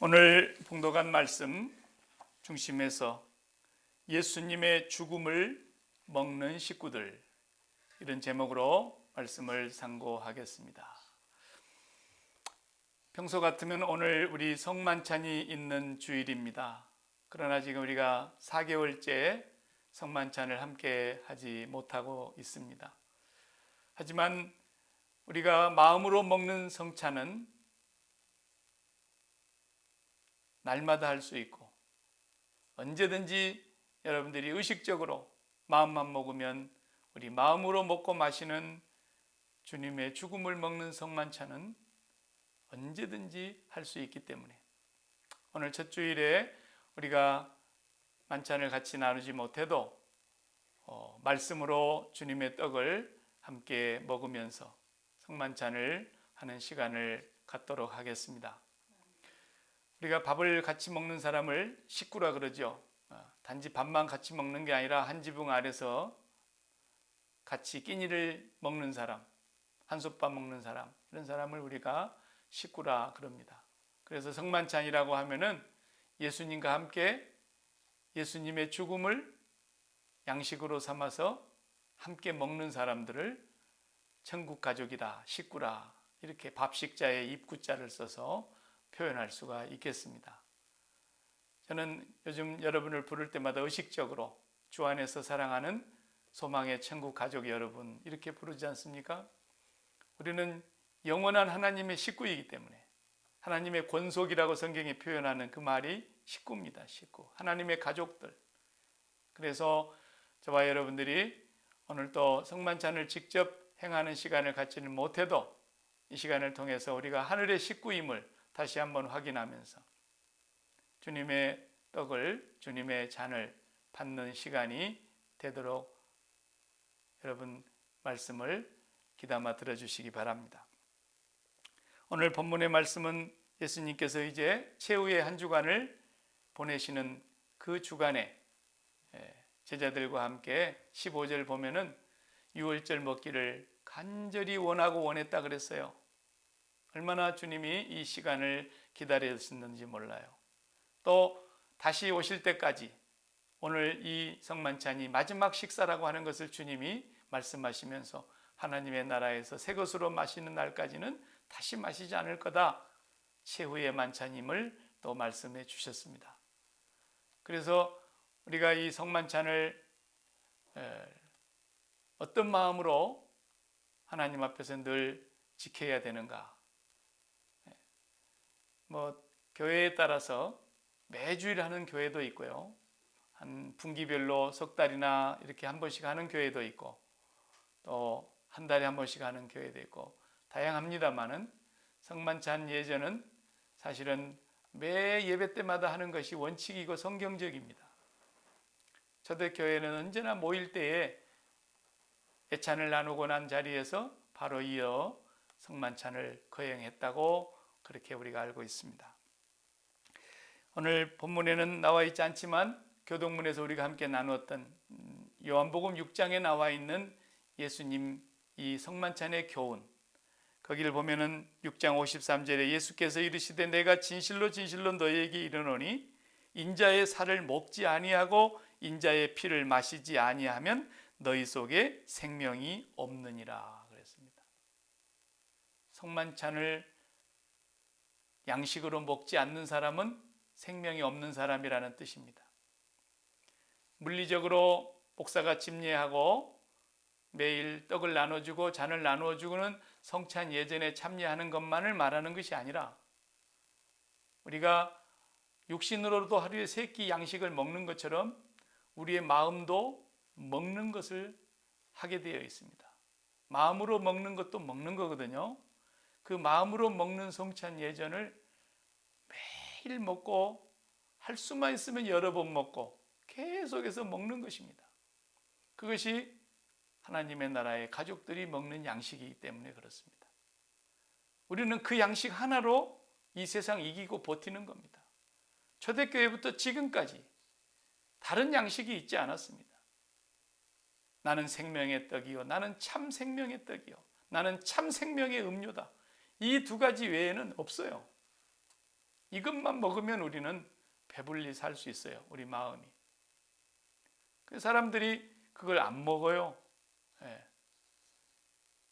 오늘 봉독한 말씀 중심에서 예수님의 죽음을 먹는 식구들, 이런 제목으로 말씀을 상고하겠습니다. 평소 같으면 오늘 우리 성만찬이 있는 주일입니다. 그러나 지금 우리가 4개월째 성만찬을 함께 하지 못하고 있습니다. 하지만 우리가 마음으로 먹는 성찬은 날마다 할 수 있고, 언제든지 여러분들이 의식적으로 마음만 먹으면 우리 마음으로 먹고 마시는 주님의 죽음을 먹는 성만찬은 언제든지 할 수 있기 때문에 오늘 첫 주일에 우리가 만찬을 같이 나누지 못해도 말씀으로 주님의 떡을 함께 먹으면서 성만찬을 하는 시간을 갖도록 하겠습니다. 우리가 밥을 같이 먹는 사람을 식구라 그러죠. 단지 밥만 같이 먹는 게 아니라 한 지붕 아래서 같이 끼니를 먹는 사람, 한솥밥 먹는 사람, 이런 사람을 우리가 식구라 그럽니다. 그래서 성만찬이라고 하면은 예수님과 함께 예수님의 죽음을 양식으로 삼아서 함께 먹는 사람들을 천국 가족이다, 식구라, 이렇게 밥식자의 입구자를 써서 표현할 수가 있겠습니다. 저는 요즘 여러분을 부를 때마다 의식적으로 주 안에서 사랑하는 소망의 천국 가족 여러분, 이렇게 부르지 않습니까? 우리는 영원한 하나님의 식구이기 때문에 하나님의 권속이라고 성경이 표현하는 그 말이 식구입니다. 식구, 하나님의 가족들. 그래서 저와 여러분들이 오늘 또 성만찬을 직접 행하는 시간을 갖지는 못해도 이 시간을 통해서 우리가 하늘의 식구임을 다시 한번 확인하면서 주님의 떡을, 주님의 잔을 받는 시간이 되도록 여러분 말씀을 귀담아 들어주시기 바랍니다. 오늘 본문의 말씀은 예수님께서 이제 최후의 한 주간을 보내시는 그 주간에 제자들과 함께 15절 보면은 유월절 먹기를 간절히 원하고 원했다 그랬어요. 얼마나 주님이 이 시간을 기다리셨는지 몰라요. 또 다시 오실 때까지 오늘 이 성만찬이 마지막 식사라고 하는 것을 주님이 말씀하시면서 하나님의 나라에서 새 것으로 마시는 날까지는 다시 마시지 않을 거다, 최후의 만찬임을 또 말씀해 주셨습니다. 그래서 우리가 이 성만찬을 어떤 마음으로 하나님 앞에서 늘 지켜야 되는가? 교회에 따라서 매주일 하는 교회도 있고요, 한 분기별로 석 달이나 이렇게 한 번씩 하는 교회도 있고, 또 한 달에 한 번씩 하는 교회도 있고 다양합니다만은 성만찬 예전은 사실은 매 예배 때마다 하는 것이 원칙이고 성경적입니다. 초대교회는 언제나 모일 때에 예찬을 나누고 난 자리에서 바로 이어 성만찬을 거행했다고 그렇게 우리가 알고 있습니다. 오늘 본문에는 나와 있지 않지만 교동문에서 우리가 함께 나누었던 요한복음 6장에 나와 있는 예수님 이 성만찬의 교훈, 거기를 보면은 6장 53절에 예수께서 이르시되 내가 진실로 진실로 너희에게 이르노니 인자의 살을 먹지 아니하고 인자의 피를 마시지 아니하면 너희 속에 생명이 없느니라 그랬습니다. 성만찬을 양식으로 먹지 않는 사람은 생명이 없는 사람이라는 뜻입니다. 물리적으로 목사가 집례하고 매일 떡을 나눠주고 잔을 나누어주고는 성찬 예전에 참여하는 것만을 말하는 것이 아니라 우리가 육신으로도 하루에 3끼 양식을 먹는 것처럼 우리의 마음도 먹는 것을 하게 되어 있습니다. 마음으로 먹는 것도 먹는 거거든요. 그 마음으로 먹는 성찬 예전을 매일 먹고 할 수만 있으면 여러 번 먹고 계속해서 먹는 것입니다. 그것이 하나님의 나라의 가족들이 먹는 양식이기 때문에 그렇습니다. 우리는 그 양식 하나로 이 세상 이기고 버티는 겁니다. 초대교회부터 지금까지 다른 양식이 있지 않았습니다. 나는 생명의 떡이요, 나는 참 생명의 떡이요, 나는 참 생명의 음료다, 이 두 가지 외에는 없어요. 이것만 먹으면 우리는 배불리 살 수 있어요. 우리 마음이. 그 사람들이 그걸 안 먹어요. 예.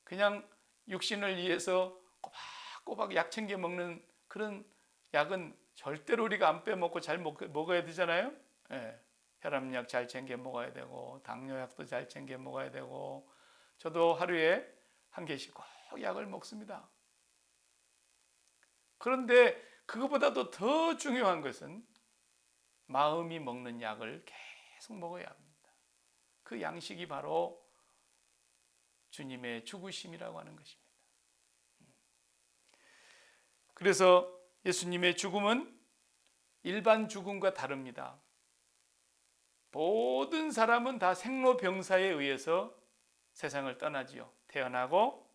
그냥 육신을 위해서 꼬박꼬박 약 챙겨 먹는 그런 약은 절대로 우리가 안 빼먹고 잘 먹어야 되잖아요. 예. 혈압약 잘 챙겨 먹어야 되고 당뇨약도 잘 챙겨 먹어야 되고 저도 하루에 한 개씩 꼭 약을 먹습니다. 그런데 그것보다도 더 중요한 것은 마음이 먹는 약을 계속 먹어야 합니다. 그 양식이 바로 주님의 죽으심이라고 하는 것입니다. 그래서 예수님의 죽음은 일반 죽음과 다릅니다. 모든 사람은 다 생로병사에 의해서 세상을 떠나지요. 태어나고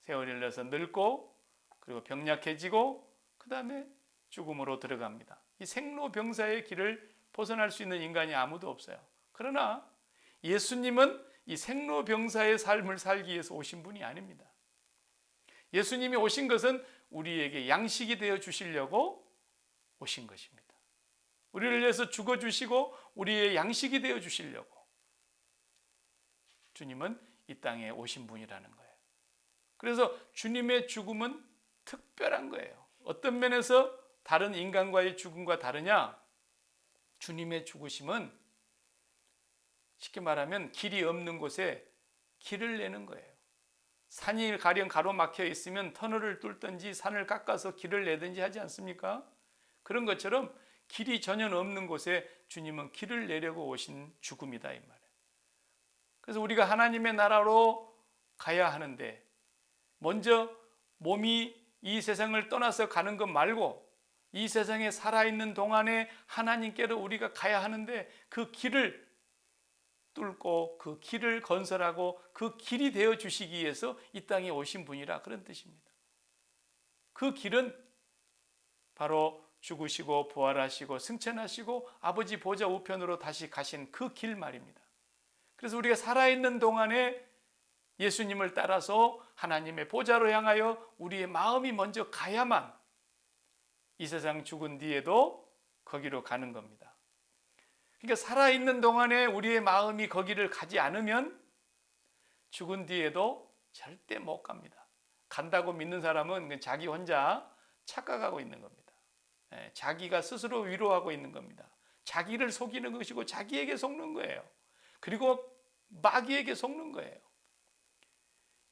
세월이 흘러서 늙고 그리고 병약해지고 그 다음에 죽음으로 들어갑니다. 이 생로병사의 길을 벗어날 수 있는 인간이 아무도 없어요. 그러나 예수님은 이 생로병사의 삶을 살기 위해서 오신 분이 아닙니다. 예수님이 오신 것은 우리에게 양식이 되어 주시려고 오신 것입니다. 우리를 위해서 죽어주시고 우리의 양식이 되어 주시려고 주님은 이 땅에 오신 분이라는 거예요. 그래서 주님의 죽음은 특별한 거예요. 어떤 면에서 다른 인간과의 죽음과 다르냐? 주님의 죽으심은 쉽게 말하면 길이 없는 곳에 길을 내는 거예요. 산이 가령 가로막혀 있으면 터널을 뚫든지 산을 깎아서 길을 내든지 하지 않습니까? 그런 것처럼 길이 전혀 없는 곳에 주님은 길을 내려고 오신 죽음이다 이 말이에요. 그래서 우리가 하나님의 나라로 가야 하는데 먼저 몸이 이 세상을 떠나서 가는 것 말고 이 세상에 살아있는 동안에 하나님께로 우리가 가야 하는데 그 길을 뚫고 그 길을 건설하고 그 길이 되어 주시기 위해서 이 땅에 오신 분이라 그런 뜻입니다. 그 길은 바로 죽으시고 부활하시고 승천하시고 아버지 보좌 우편으로 다시 가신 그 길 말입니다. 그래서 우리가 살아있는 동안에 예수님을 따라서 하나님의 보좌로 향하여 우리의 마음이 먼저 가야만 이 세상 죽은 뒤에도 거기로 가는 겁니다. 그러니까 살아있는 동안에 우리의 마음이 거기를 가지 않으면 죽은 뒤에도 절대 못 갑니다. 간다고 믿는 사람은 자기 혼자 착각하고 있는 겁니다. 자기가 스스로 위로하고 있는 겁니다. 자기를 속이는 것이고 자기에게 속는 거예요. 그리고 마귀에게 속는 거예요.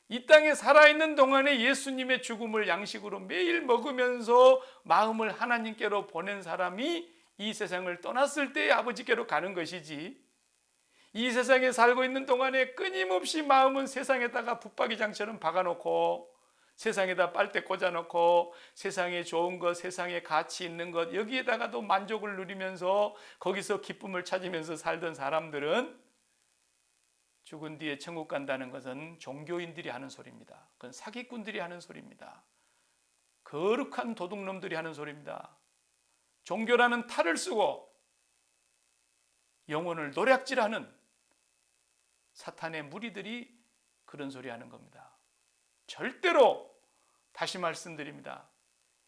이 땅에 살아있는 동안에 예수님의 죽음을 양식으로 매일 먹으면서 마음을 하나님께로 보낸 사람이 이 세상을 떠났을 때의 아버지께로 가는 것이지, 이 세상에 살고 있는 동안에 끊임없이 마음은 세상에다가 붙박이장처럼 박아놓고 세상에다 빨대 꽂아놓고 세상에 좋은 것, 세상에 가치 있는 것 여기에다가도 만족을 누리면서 거기서 기쁨을 찾으면서 살던 사람들은 죽은 뒤에 천국 간다는 것은 종교인들이 하는 소리입니다. 그건 사기꾼들이 하는 소리입니다. 거룩한 도둑놈들이 하는 소리입니다. 종교라는 탈을 쓰고 영혼을 노략질하는 사탄의 무리들이 그런 소리 하는 겁니다. 절대로 다시 말씀드립니다.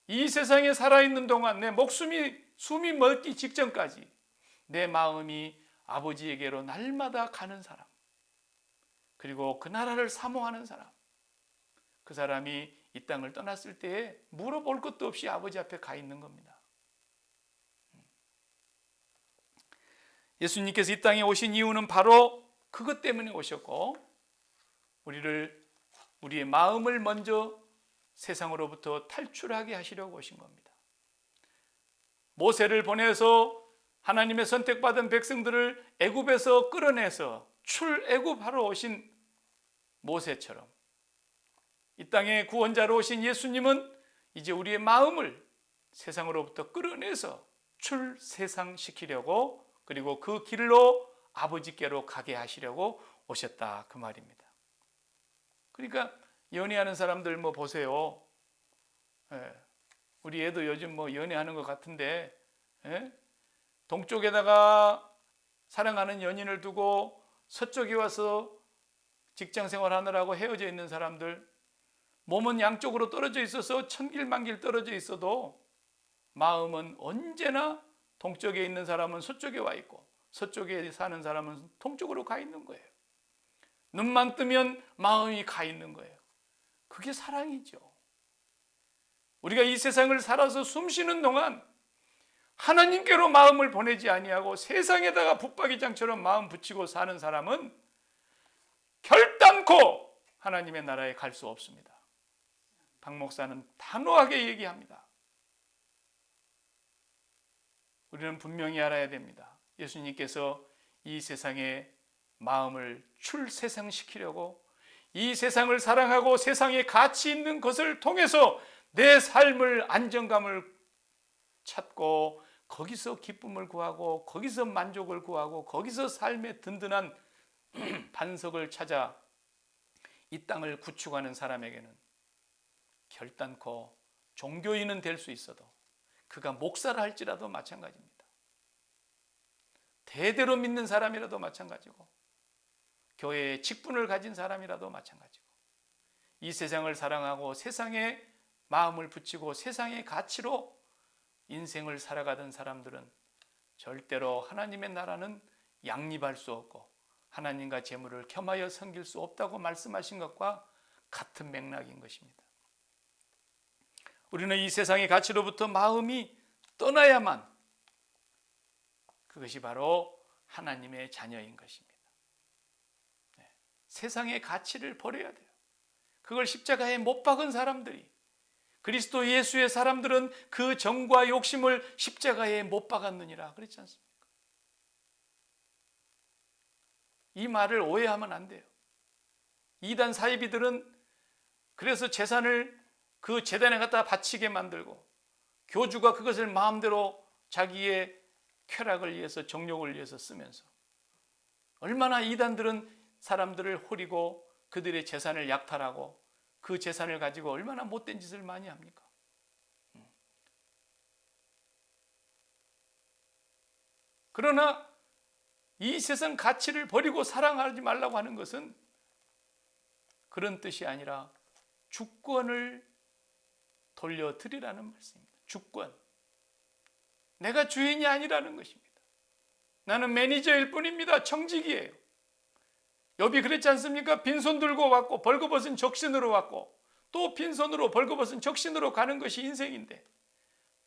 이 세상에 살아있는 동안 내 숨이 멎기 직전까지 내 마음이 아버지에게로 날마다 가는 사람, 그리고 그 나라를 사모하는 사람, 그 사람이 이 땅을 떠났을 때에 물어볼 것도 없이 아버지 앞에 가 있는 겁니다. 예수님께서 이 땅에 오신 이유는 바로 그것 때문에 오셨고, 우리의 마음을 먼저 세상으로부터 탈출하게 하시려고 오신 겁니다. 모세를 보내서 하나님의 선택받은 백성들을 애굽에서 끌어내서 출애굽하러 오신 모세처럼 이 땅에 구원자로 오신 예수님은 이제 우리의 마음을 세상으로부터 끌어내서 출세상시키려고, 그리고 그 길로 아버지께로 가게 하시려고 오셨다 그 말입니다. 그러니까 연애하는 사람들 보세요. 우리 애도 요즘 연애하는 것 같은데, 동쪽에다가 사랑하는 연인을 두고 서쪽에 와서 직장 생활하느라고 헤어져 있는 사람들, 몸은 양쪽으로 떨어져 있어서 천길만길 떨어져 있어도 마음은 언제나 동쪽에 있는 사람은 서쪽에 와 있고 서쪽에 사는 사람은 동쪽으로 가 있는 거예요. 눈만 뜨면 마음이 가 있는 거예요. 그게 사랑이죠. 우리가 이 세상을 살아서 숨쉬는 동안 하나님께로 마음을 보내지 아니하고 세상에다가 붙박이장처럼 마음 붙이고 사는 사람은 결단코 하나님의 나라에 갈 수 없습니다. 박 목사는 단호하게 얘기합니다. 우리는 분명히 알아야 됩니다. 예수님께서 이 세상에 마음을 출세상시키려고 이 세상을 사랑하고 세상에 가치 있는 것을 통해서 내 삶을 안정감을 찾고 거기서 기쁨을 구하고 거기서 만족을 구하고 거기서 삶의 든든한 반석을 찾아 이 땅을 구축하는 사람에게는 결단코 종교인은 될 수 있어도 그가 목사를 할지라도 마찬가지입니다. 대대로 믿는 사람이라도 마찬가지고 교회에 직분을 가진 사람이라도 마찬가지고 이 세상을 사랑하고 세상에 마음을 붙이고 세상의 가치로 인생을 살아가던 사람들은 절대로 하나님의 나라는 양립할 수 없고 하나님과 재물을 겸하여 섬길 수 없다고 말씀하신 것과 같은 맥락인 것입니다. 우리는 이 세상의 가치로부터 마음이 떠나야만 그것이 바로 하나님의 자녀인 것입니다. 세상의 가치를 버려야 돼요. 그걸 십자가에 못 박은 사람들이, 그리스도 예수의 사람들은 그 정과 욕심을 십자가에 못 박았느니라 그랬지 않습니까? 이 말을 오해하면 안 돼요. 이단 사이비들은 그래서 재산을 그 재단에 갖다 바치게 만들고 교주가 그것을 마음대로 자기의 쾌락을 위해서 정욕을 위해서 쓰면서 얼마나 이단들은 사람들을 호리고 그들의 재산을 약탈하고 그 재산을 가지고 얼마나 못된 짓을 많이 합니까? 그러나 이 세상 가치를 버리고 사랑하지 말라고 하는 것은 그런 뜻이 아니라 주권을 돌려드리라는 말씀입니다. 주권. 내가 주인이 아니라는 것입니다. 나는 매니저일 뿐입니다. 청직이에요. 욥이 그랬지 않습니까? 빈손 들고 왔고 벌거벗은 적신으로 왔고 또 빈손으로 벌거벗은 적신으로 가는 것이 인생인데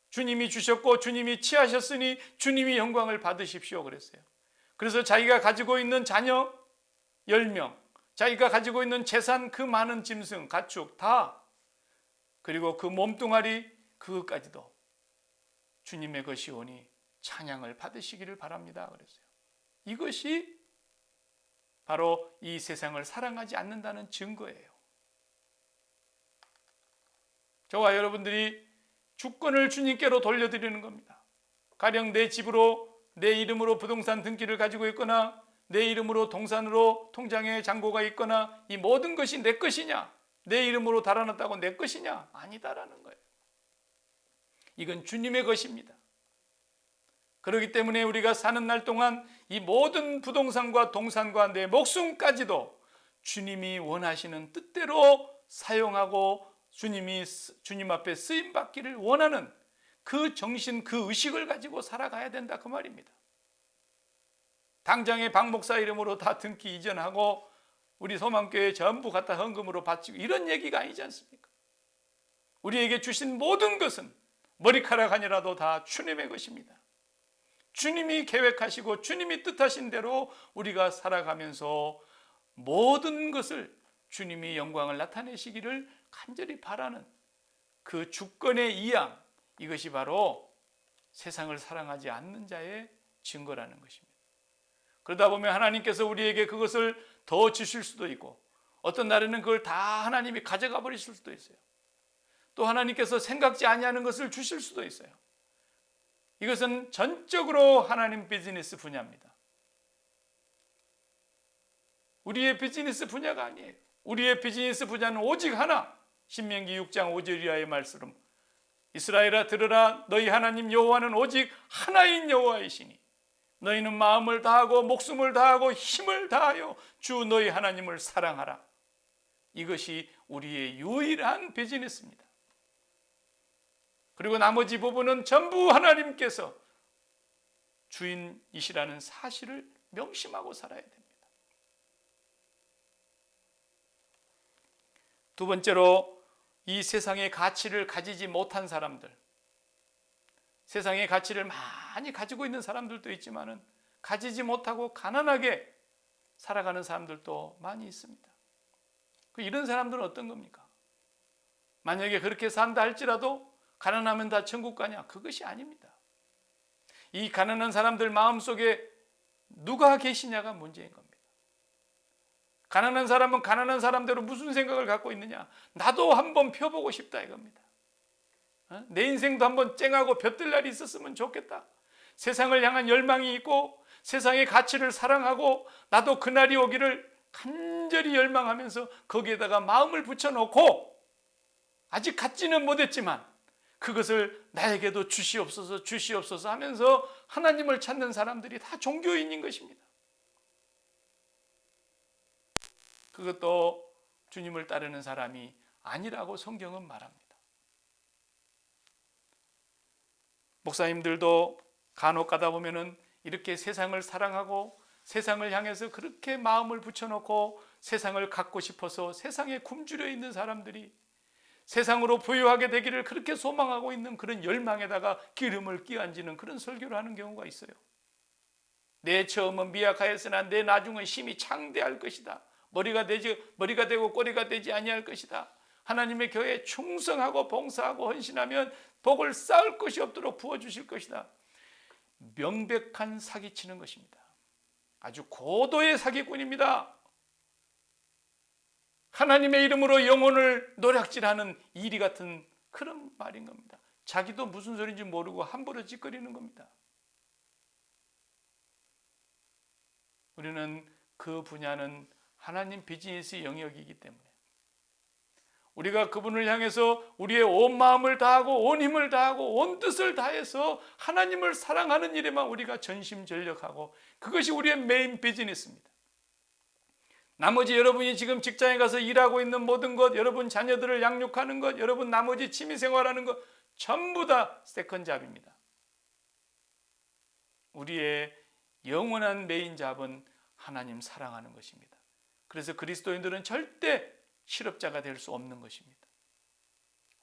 주님이 주셨고 주님이 취하셨으니 주님이 영광을 받으십시오 그랬어요. 그래서 자기가 가지고 있는 자녀 10명, 자기가 가지고 있는 재산 그 많은 짐승, 가축 다 그리고 그 몸뚱아리 그것까지도 주님의 것이오니 찬양을 받으시기를 바랍니다 그랬어요. 이것이 바로 이 세상을 사랑하지 않는다는 증거예요. 저와 여러분들이 주권을 주님께로 돌려드리는 겁니다. 가령 내 집으로 내 이름으로 부동산 등기를 가지고 있거나 내 이름으로 동산으로 통장에 잔고가 있거나 이 모든 것이 내 것이냐? 내 이름으로 달아놨다고 내 것이냐? 아니다라는 거예요. 이건 주님의 것입니다. 그렇기 때문에 우리가 사는 날 동안 이 모든 부동산과 동산과 내 목숨까지도 주님이 원하시는 뜻대로 사용하고 주님 앞에 쓰임받기를 원하는 그 정신, 그 의식을 가지고 살아가야 된다 그 말입니다. 당장에 박 목사 이름으로 다 등기 이전하고 우리 소망교회 전부 갖다 헌금으로 바치고 이런 얘기가 아니지 않습니까? 우리에게 주신 모든 것은 머리카락 아니라도 다 주님의 것입니다. 주님이 계획하시고 주님이 뜻하신 대로 우리가 살아가면서 모든 것을 주님이 영광을 나타내시기를 간절히 바라는 그 주권의 이양, 이것이 바로 세상을 사랑하지 않는 자의 증거라는 것입니다. 그러다 보면 하나님께서 우리에게 그것을 더 주실 수도 있고 어떤 날에는 그걸 다 하나님이 가져가 버리실 수도 있어요. 또 하나님께서 생각지 아니하는 것을 주실 수도 있어요. 이것은 전적으로 하나님 비즈니스 분야입니다. 우리의 비즈니스 분야가 아니에요. 우리의 비즈니스 분야는 오직 하나. 신명기 6장 5절 이하의 말씀. 이스라엘아 들으라, 너희 하나님 여호와는 오직 하나인 여호와이시니 너희는 마음을 다하고 목숨을 다하고 힘을 다하여 주 너희 하나님을 사랑하라. 이것이 우리의 유일한 비즈니스입니다. 그리고 나머지 부분은 전부 하나님께서 주인이시라는 사실을 명심하고 살아야 됩니다. 두 번째로, 이 세상의 가치를 가지지 못한 사람들, 세상의 가치를 많이 가지고 있는 사람들도 있지만은 가지지 못하고 가난하게 살아가는 사람들도 많이 있습니다. 이런 사람들은 어떤 겁니까? 만약에 그렇게 산다 할지라도 가난하면 다 천국 가냐? 그것이 아닙니다. 이 가난한 사람들 마음속에 누가 계시냐가 문제인 겁니다. 가난한 사람은 가난한 사람대로 무슨 생각을 갖고 있느냐? 나도 한번 펴보고 싶다 이겁니다. 내 인생도 한번 쨍하고 볕들 날이 있었으면 좋겠다. 세상을 향한 열망이 있고 세상의 가치를 사랑하고 나도 그날이 오기를 간절히 열망하면서 거기에다가 마음을 붙여놓고 아직 갖지는 못했지만 그것을 나에게도 주시옵소서 주시옵소서 하면서 하나님을 찾는 사람들이 다 종교인인 것입니다. 그것도 주님을 따르는 사람이 아니라고 성경은 말합니다. 목사님들도 간혹 가다 보면은 이렇게 세상을 사랑하고 세상을 향해서 그렇게 마음을 붙여놓고 세상을 갖고 싶어서 세상에 굶주려 있는 사람들이 세상으로 부유하게 되기를 그렇게 소망하고 있는 그런 열망에다가 기름을 끼얹는 그런 설교를 하는 경우가 있어요. 내 처음은 미약하였으나 내 나중은 심히 창대할 것이다. 머리가 되고 꼬리가 되지 아니할 것이다. 하나님의 교회에 충성하고 봉사하고 헌신하면 복을 쌓을 것이 없도록 부어주실 것이다. 명백한 사기치는 것입니다. 아주 고도의 사기꾼입니다. 하나님의 이름으로 영혼을 노략질하는 이리 같은 그런 말인 겁니다. 자기도 무슨 소리인지 모르고 함부로 짓거리는 겁니다. 우리는 그 분야는 하나님 비즈니스 영역이기 때문에 우리가 그분을 향해서 우리의 온 마음을 다하고 온 힘을 다하고 온 뜻을 다해서 하나님을 사랑하는 일에만 우리가 전심전력하고 그것이 우리의 메인 비즈니스입니다. 나머지 여러분이 지금 직장에 가서 일하고 있는 모든 것, 여러분 자녀들을 양육하는 것, 여러분 나머지 취미생활하는 것 전부 다 세컨 잡입니다. 우리의 영원한 메인 잡은 하나님 사랑하는 것입니다. 그래서 그리스도인들은 절대 실업자가 될 수 없는 것입니다.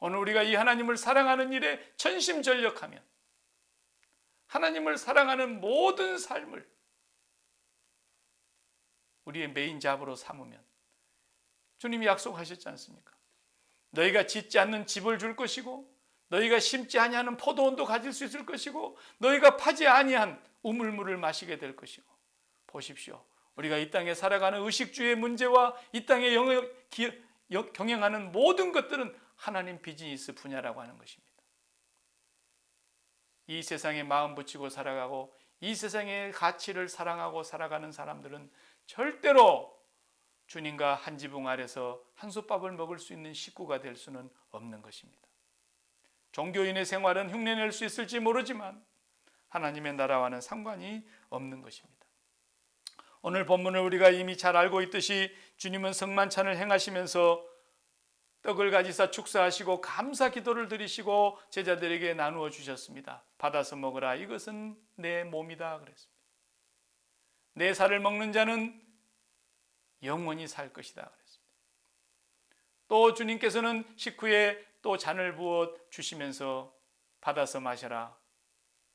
오늘 우리가 이 하나님을 사랑하는 일에 전심전력하면 하나님을 사랑하는 모든 삶을 우리의 메인 잡으로 삼으면 주님이 약속하셨지 않습니까? 너희가 짓지 않는 집을 줄 것이고 너희가 심지 아니하는 포도원도 가질 수 있을 것이고 너희가 파지 아니한 우물물을 마시게 될 것이고 보십시오. 우리가 이 땅에 살아가는 의식주의 문제와 이 땅에 경영하는 모든 것들은 하나님 비즈니스 분야라고 하는 것입니다. 이 세상에 마음 붙이고 살아가고 이 세상의 가치를 사랑하고 살아가는 사람들은 절대로 주님과 한 지붕 아래서 한솥밥을 먹을 수 있는 식구가 될 수는 없는 것입니다. 종교인의 생활은 흉내낼 수 있을지 모르지만 하나님의 나라와는 상관이 없는 것입니다. 오늘 본문을 우리가 이미 잘 알고 있듯이 주님은 성만찬을 행하시면서 떡을 가지사 축사하시고 감사 기도를 드리시고 제자들에게 나누어 주셨습니다. 받아서 먹으라. 이것은 내 몸이다 그랬습니다. 내 살을 먹는 자는 영원히 살 것이다 그랬습니다. 또 주님께서는 식후에 또 잔을 부어 주시면서 받아서 마셔라.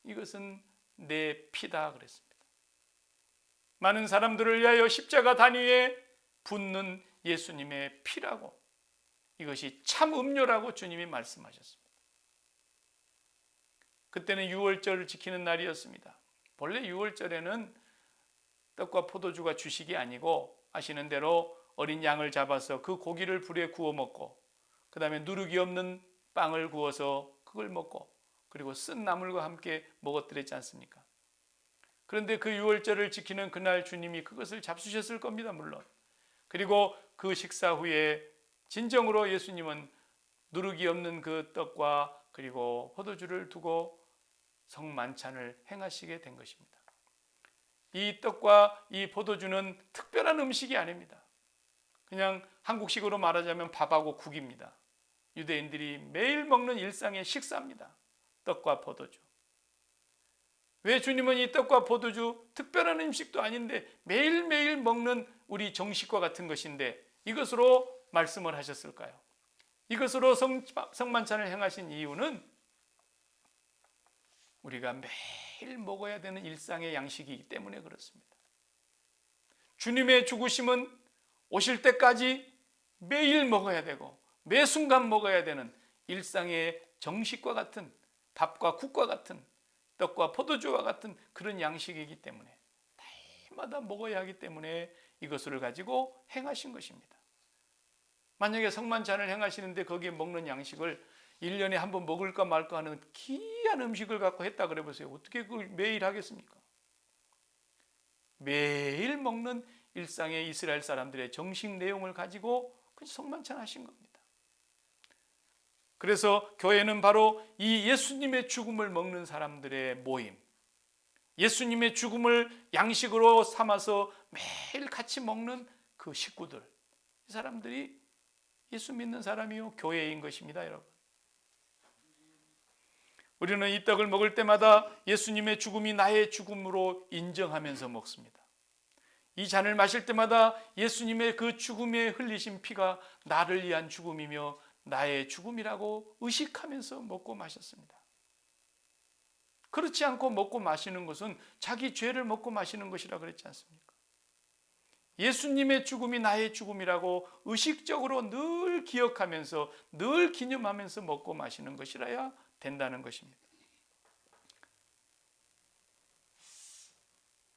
이것은 내 피다 그랬습니다. 많은 사람들을 위하여 십자가 단위에 붓는 예수님의 피라고, 이것이 참 음료라고 주님이 말씀하셨습니다. 그때는 유월절을 지키는 날이었습니다. 본래 유월절에는 떡과 포도주가 주식이 아니고 아시는 대로 어린 양을 잡아서 그 고기를 불에 구워 먹고 그 다음에 누룩이 없는 빵을 구워서 그걸 먹고 그리고 쓴 나물과 함께 먹었더랬지 않습니까? 그런데 그 유월절을 지키는 그날 주님이 그것을 잡수셨을 겁니다. 물론. 그리고 그 식사 후에 진정으로 예수님은 누룩이 없는 그 떡과 그리고 포도주를 두고 성만찬을 행하시게 된 것입니다. 이 떡과 이 포도주는 특별한 음식이 아닙니다. 그냥 한국식으로 말하자면 밥하고 국입니다. 유대인들이 매일 먹는 일상의 식사입니다. 떡과 포도주. 왜 주님은 이 떡과 포도주 특별한 음식도 아닌데 매일매일 먹는 우리 정식과 같은 것인데 이것으로 말씀을 하셨을까요? 이것으로 성만찬을 행하신 이유는 우리가 매일 먹어야 되는 일상의 양식이기 때문에 그렇습니다. 주님의 죽으심은 오실 때까지 매일 먹어야 되고 매 순간 먹어야 되는 일상의 정식과 같은 밥과 국과 같은 떡과 포도주와 같은 그런 양식이기 때문에 날마다 먹어야 하기 때문에 이것을 가지고 행하신 것입니다. 만약에 성만찬을 행하시는데 거기에 먹는 양식을 1년에 한 번 먹을까 말까 하는 귀한 음식을 갖고 했다 그래 보세요. 어떻게 그걸 매일 하겠습니까? 매일 먹는 일상의 이스라엘 사람들의 정식 내용을 가지고 성만찬 하신 겁니다. 그래서 교회는 바로 이 예수님의 죽음을 먹는 사람들의 모임, 예수님의 죽음을 양식으로 삼아서 매일 같이 먹는 그 식구들, 이 사람들이 예수 믿는 사람이요 교회인 것입니다. 여러분, 우리는 이 떡을 먹을 때마다 예수님의 죽음이 나의 죽음으로 인정하면서 먹습니다. 이 잔을 마실 때마다 예수님의 그 죽음에 흘리신 피가 나를 위한 죽음이며 나의 죽음이라고 의식하면서 먹고 마셨습니다. 그렇지 않고 먹고 마시는 것은 자기 죄를 먹고 마시는 것이라 그랬지 않습니까? 예수님의 죽음이 나의 죽음이라고 의식적으로 늘 기억하면서 늘 기념하면서 먹고 마시는 것이라야 된다는 것입니다.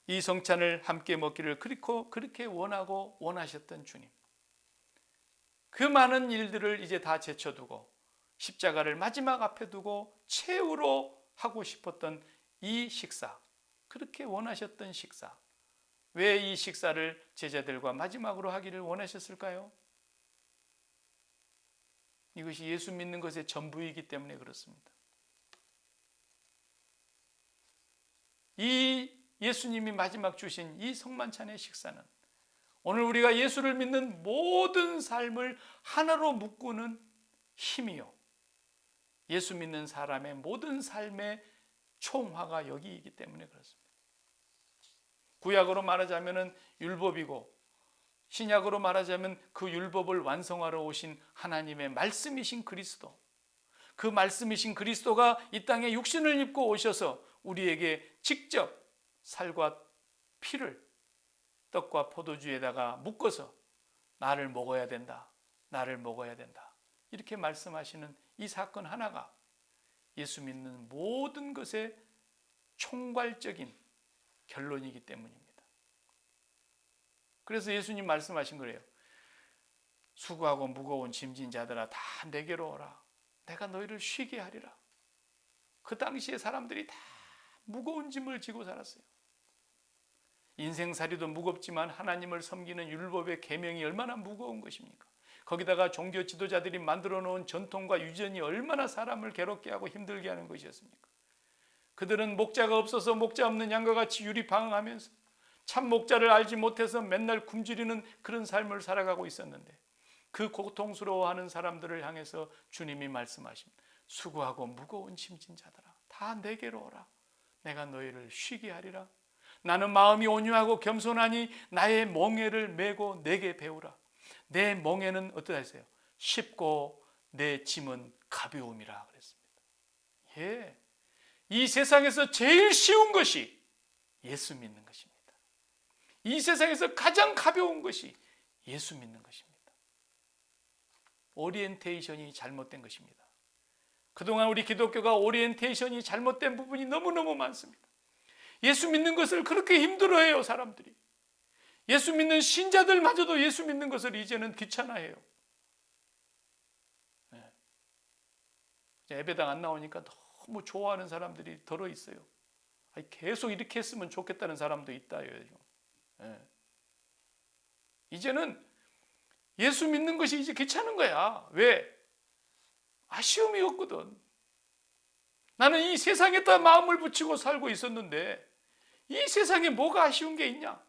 이 성찬을 함께 먹기를 그렇게 원하고 원하셨던 주님, 그 많은 일들을 이제 다 제쳐두고 십자가를 마지막 앞에 두고 최후로 하고 싶었던 이 식사, 그렇게 원하셨던 식사, 왜 이 식사를 제자들과 마지막으로 하기를 원하셨을까요? 이것이 예수 믿는 것의 전부이기 때문에 그렇습니다. 이 예수님이 마지막 주신 이 성만찬의 식사는 오늘 우리가 예수를 믿는 모든 삶을 하나로 묶는 힘이요, 예수 믿는 사람의 모든 삶의 총화가 여기이기 때문에 그렇습니다. 구약으로 말하자면 율법이고 신약으로 말하자면 그 율법을 완성하러 오신 하나님의 말씀이신 그리스도, 그 말씀이신 그리스도가 이 땅에 육신을 입고 오셔서 우리에게 직접 살과 피를 떡과 포도주에다가 묶어서 나를 먹어야 된다, 나를 먹어야 된다, 이렇게 말씀하시는 이 사건 하나가 예수 믿는 모든 것의 총괄적인 결론이기 때문입니다. 그래서 예수님 말씀하신 거예요. 수고하고 무거운 짐진 자들아 다 내게로 오라, 내가 너희를 쉬게 하리라. 그 당시에 사람들이 다 무거운 짐을 지고 살았어요. 인생살이도 무겁지만 하나님을 섬기는 율법의 계명이 얼마나 무거운 것입니까? 거기다가 종교 지도자들이 만들어 놓은 전통과 유전이 얼마나 사람을 괴롭게 하고 힘들게 하는 것이었습니까? 그들은 목자가 없어서 목자 없는 양과 같이 유리방황하면서 참 목자를 알지 못해서 맨날 굶주리는 그런 삶을 살아가고 있었는데, 그 고통스러워하는 사람들을 향해서 주님이 말씀하십니다. 수고하고 무거운 짐진 자들아 다 내게로 오라, 내가 너희를 쉬게 하리라. 나는 마음이 온유하고 겸손하니 나의 멍에를 메고 내게 배우라. 내 멍에는 어떠다 했어요? 쉽고 내 짐은 가벼움이라 그랬습니다. 예, 이 세상에서 제일 쉬운 것이 예수 믿는 것입니다. 이 세상에서 가장 가벼운 것이 예수 믿는 것입니다. 오리엔테이션이 잘못된 것입니다. 그동안 우리 기독교가 오리엔테이션이 잘못된 부분이 너무너무 많습니다. 예수 믿는 것을 그렇게 힘들어해요, 사람들이. 예수 믿는 신자들마저도 예수 믿는 것을 이제는 귀찮아해요. 네. 예배당 안 나오니까 너무 좋아하는 사람들이 덜어 있어요. 계속 이렇게 했으면 좋겠다는 사람도 있다. 네. 이제는 예수 믿는 것이 이제 귀찮은 거야. 왜? 아쉬움이 없거든. 나는 이 세상에다 마음을 붙이고 살고 있었는데 이 세상에 뭐가 아쉬운 게 있냐?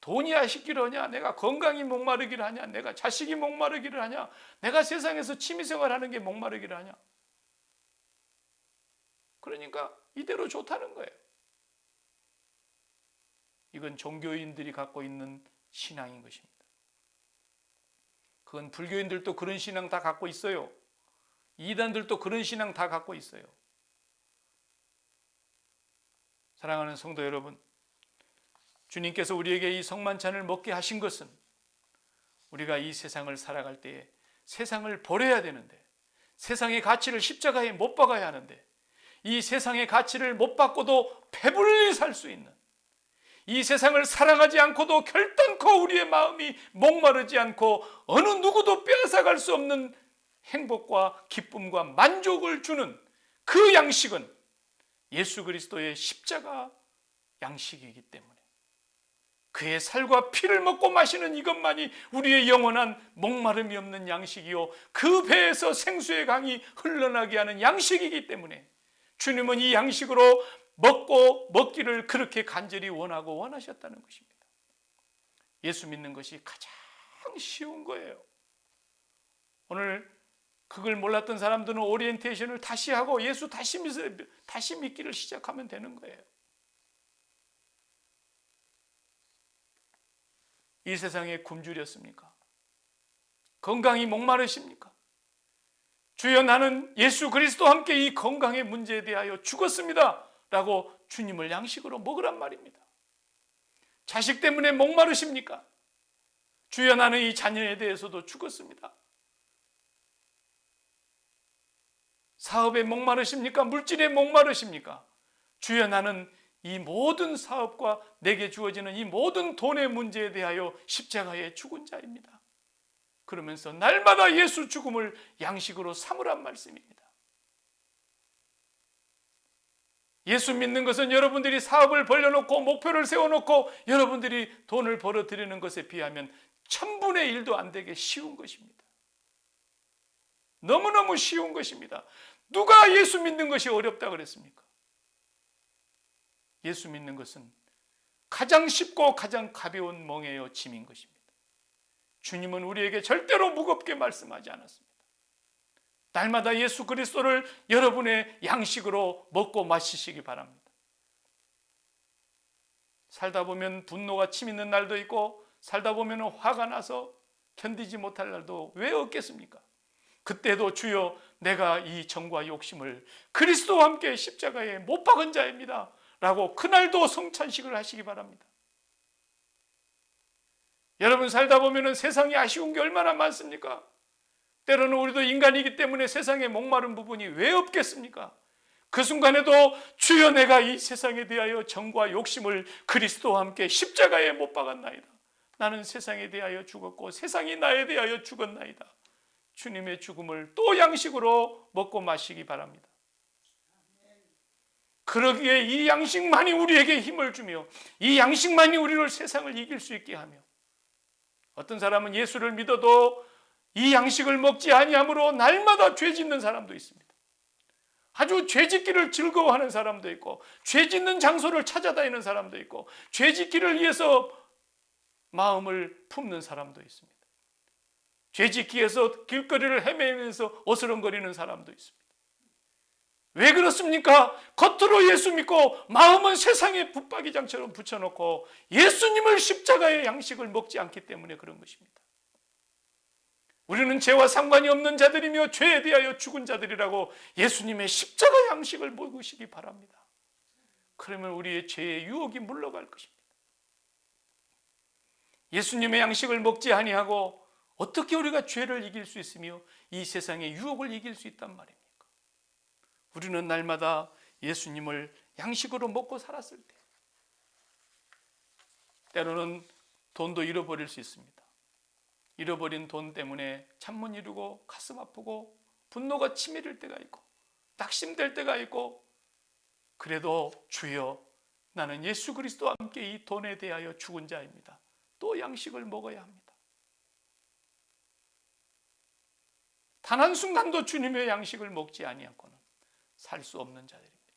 돈이 하시기를 하냐, 내가 건강이 목마르기를 하냐, 내가 자식이 목마르기를 하냐, 내가 세상에서 취미생활하는 게 목마르기를 하냐. 그러니까 이대로 좋다는 거예요. 이건 종교인들이 갖고 있는 신앙인 것입니다. 그건 불교인들도 그런 신앙 다 갖고 있어요. 이단들도 그런 신앙 다 갖고 있어요. 사랑하는 성도 여러분, 주님께서 우리에게 이 성만찬을 먹게 하신 것은 우리가 이 세상을 살아갈 때에 세상을 버려야 되는데, 세상의 가치를 십자가에 못 박아야 하는데, 이 세상의 가치를 못 받고도 배불리 살 수 있는, 이 세상을 사랑하지 않고도 결단코 우리의 마음이 목마르지 않고 어느 누구도 빼앗아갈 수 없는 행복과 기쁨과 만족을 주는 그 양식은 예수 그리스도의 십자가 양식이기 때문에, 그의 살과 피를 먹고 마시는 이것만이 우리의 영원한 목마름이 없는 양식이요, 그 배에서 생수의 강이 흘러나게 하는 양식이기 때문에 주님은 이 양식으로 먹기를 그렇게 간절히 원하고 원하셨다는 것입니다. 예수 믿는 것이 가장 쉬운 거예요. 오늘 그걸 몰랐던 사람들은 오리엔테이션을 다시 하고 예수 다시 믿기를 시작하면 되는 거예요. 이 세상에 굶주렸습니까? 건강이 목마르십니까? 주여, 나는 예수 그리스도와 함께 이 건강의 문제에 대하여 죽었습니다 라고 주님을 양식으로 먹으란 말입니다. 자식 때문에 목마르십니까? 주여, 나는 이 자녀에 대해서도 죽었습니다. 사업에 목마르십니까? 물질에 목마르십니까? 주여, 나는 이 모든 사업과 내게 주어지는 이 모든 돈의 문제에 대하여 십자가에 죽은 자입니다. 그러면서 날마다 예수 죽음을 양식으로 삼으란 말씀입니다. 예수 믿는 것은 여러분들이 사업을 벌려놓고 목표를 세워놓고 여러분들이 돈을 벌어들이는 것에 비하면 1000분의 1도 안 되게 쉬운 것입니다. 너무너무 쉬운 것입니다. 누가 예수 믿는 것이 어렵다 그랬습니까? 예수 믿는 것은 가장 쉽고 가장 가벼운 멍에요 짐인 것입니다. 주님은 우리에게 절대로 무겁게 말씀하지 않았습니다. 날마다 예수 그리스도를 여러분의 양식으로 먹고 마시시기 바랍니다. 살다 보면 분노가 치미는 날도 있고, 살다 보면 화가 나서 견디지 못할 날도 왜 없겠습니까? 그때도 주여, 내가 이 정과 욕심을 그리스도와 함께 십자가에 못 박은 자입니다 라고 그날도 성찬식을 하시기 바랍니다. 여러분, 살다 보면 세상에 아쉬운 게 얼마나 많습니까? 때로는 우리도 인간이기 때문에 세상에 목마른 부분이 왜 없겠습니까? 그 순간에도 주여, 내가 이 세상에 대하여 정과 욕심을 그리스도와 함께 십자가에 못 박았나이다. 나는 세상에 대하여 죽었고 세상이 나에 대하여 죽었나이다. 주님의 죽음을 또 양식으로 먹고 마시기 바랍니다. 그러기에 이 양식만이 우리에게 힘을 주며 이 양식만이 우리를 세상을 이길 수 있게 하며, 어떤 사람은 예수를 믿어도 이 양식을 먹지 아니함으로 날마다 죄 짓는 사람도 있습니다. 아주 죄 짓기를 즐거워하는 사람도 있고, 죄 짓는 장소를 찾아다니는 사람도 있고, 죄 짓기를 위해서 마음을 품는 사람도 있습니다. 죄 짓기 위해서 길거리를 헤매면서 어스렁거리는 사람도 있습니다. 왜 그렇습니까? 겉으로 예수 믿고 마음은 세상의 붙박이장처럼 붙여놓고 예수님을 십자가의 양식을 먹지 않기 때문에 그런 것입니다. 우리는 죄와 상관이 없는 자들이며 죄에 대하여 죽은 자들이라고 예수님의 십자가 양식을 먹으시기 바랍니다. 그러면 우리의 죄의 유혹이 물러갈 것입니다. 예수님의 양식을 먹지 아니하고 어떻게 우리가 죄를 이길 수 있으며 이 세상의 유혹을 이길 수 있단 말입니까? 우리는 날마다 예수님을 양식으로 먹고 살았을 때, 때로는 돈도 잃어버릴 수 있습니다. 잃어버린 돈 때문에 잠 못 이루고 가슴 아프고 분노가 치밀을 때가 있고 낙심될 때가 있고, 그래도 주여, 나는 예수 그리스도와 함께 이 돈에 대하여 죽은 자입니다. 또 양식을 먹어야 합니다. 단 한순간도 주님의 양식을 먹지 아니하고는 살 수 없는 자들입니다.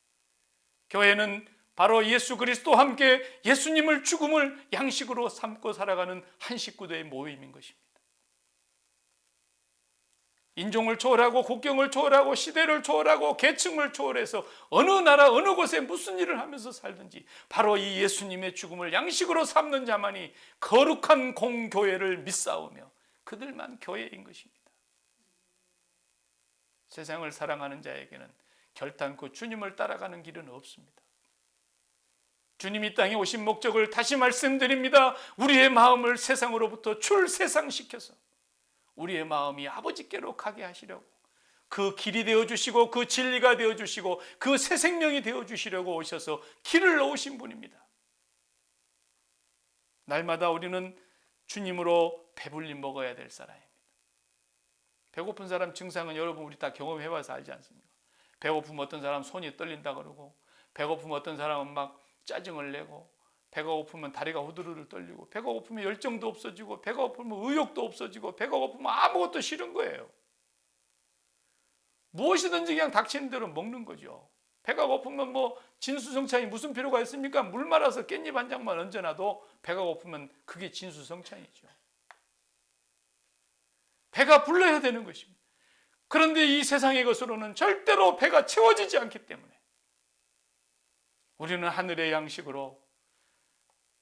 교회는 바로 예수 그리스도와 함께 예수님을 죽음을 양식으로 삼고 살아가는 한 식구들의 모임인 것입니다. 인종을 초월하고 국경을 초월하고 시대를 초월하고 계층을 초월해서 어느 나라 어느 곳에 무슨 일을 하면서 살든지 바로 이 예수님의 죽음을 양식으로 삼는 자만이 거룩한 공교회를 믿사오며 그들만 교회인 것입니다. 세상을 사랑하는 자에게는 결단코 주님을 따라가는 길은 없습니다. 주님이 땅에 오신 목적을 다시 말씀드립니다. 우리의 마음을 세상으로부터 출세상시켜서 우리의 마음이 아버지께로 가게 하시려고, 그 길이 되어주시고 그 진리가 되어주시고 그 새 생명이 되어주시려고 오셔서 길을 놓으신 분입니다. 날마다 우리는 주님으로 배불리 먹어야 될 사람입니다. 배고픈 사람 증상은 여러분 우리 다 경험해봐서 알지 않습니까? 배고프면 어떤 사람은 손이 떨린다 그러고, 배고프면 어떤 사람은 막 짜증을 내고, 배가 고프면 다리가 후두루를 떨리고, 배가 고프면 열정도 없어지고, 배가 고프면 의욕도 없어지고, 배가 고프면 아무것도 싫은 거예요. 무엇이든지 그냥 닥치는 대로 먹는 거죠. 배가 고프면 뭐 진수성찬이 무슨 필요가 있습니까? 물 말아서 깻잎 한 장만 얹어놔도 배가 고프면 그게 진수성찬이죠. 배가 불러야 되는 것입니다. 그런데 이 세상의 것으로는 절대로 배가 채워지지 않기 때문에 우리는 하늘의 양식으로,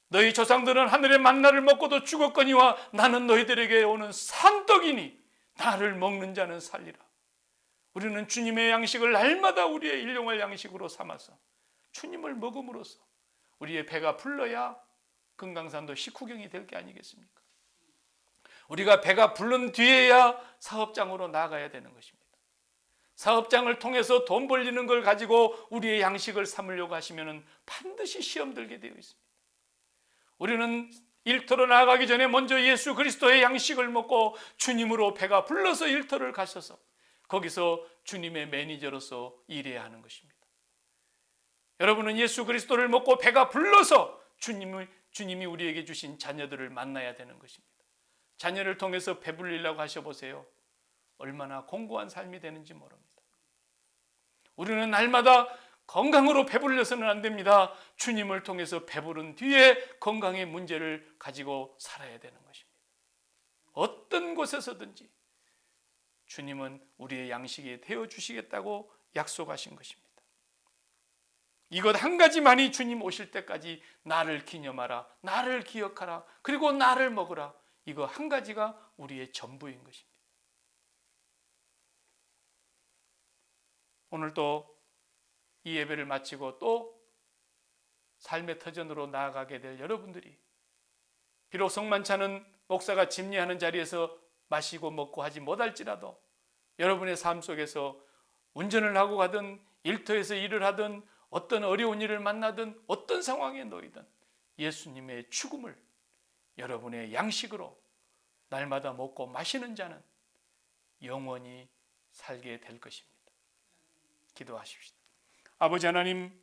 너희 조상들은 하늘의 만나를 먹고도 죽었거니와 나는 너희들에게 오는 산떡이니 나를 먹는 자는 살리라. 우리는 주님의 양식을 날마다 우리의 일용할 양식으로 삼아서 주님을 먹음으로써 우리의 배가 불러야 금강산도 식후경이 될 게 아니겠습니까? 우리가 배가 부른 뒤에야 사업장으로 나가야 되는 것입니다. 사업장을 통해서 돈 벌리는 걸 가지고 우리의 양식을 삼으려고 하시면 반드시 시험 들게 되어 있습니다. 우리는 일터로 나가기 전에 먼저 예수 그리스도의 양식을 먹고 주님으로 배가 불러서 일터를 가셔서 거기서 주님의 매니저로서 일해야 하는 것입니다. 여러분은 예수 그리스도를 먹고 배가 불러서 주님이 우리에게 주신 자녀들을 만나야 되는 것입니다. 자녀를 통해서 배불리려고 하셔보세요. 얼마나 공고한 삶이 되는지 모릅니다. 우리는 날마다 건강으로 배불려서는 안 됩니다. 주님을 통해서 배부른 뒤에 건강의 문제를 가지고 살아야 되는 것입니다. 어떤 곳에서든지 주님은 우리의 양식이 되어주시겠다고 약속하신 것입니다. 이것 한 가지만이 주님 오실 때까지 나를 기념하라, 나를 기억하라, 그리고 나를 먹으라, 이거 한 가지가 우리의 전부인 것입니다. 오늘 또 이 예배를 마치고 또 삶의 터전으로 나아가게 될 여러분들이, 비록 성만찬은 목사가 집례하는 자리에서 마시고 먹고 하지 못할지라도 여러분의 삶 속에서 운전을 하고 가든 일터에서 일을 하든 어떤 어려운 일을 만나든 어떤 상황에 놓이든 예수님의 죽음을 여러분의 양식으로 날마다 먹고 마시는 자는 영원히 살게 될 것입니다. 기도하십시다. 아버지 하나님,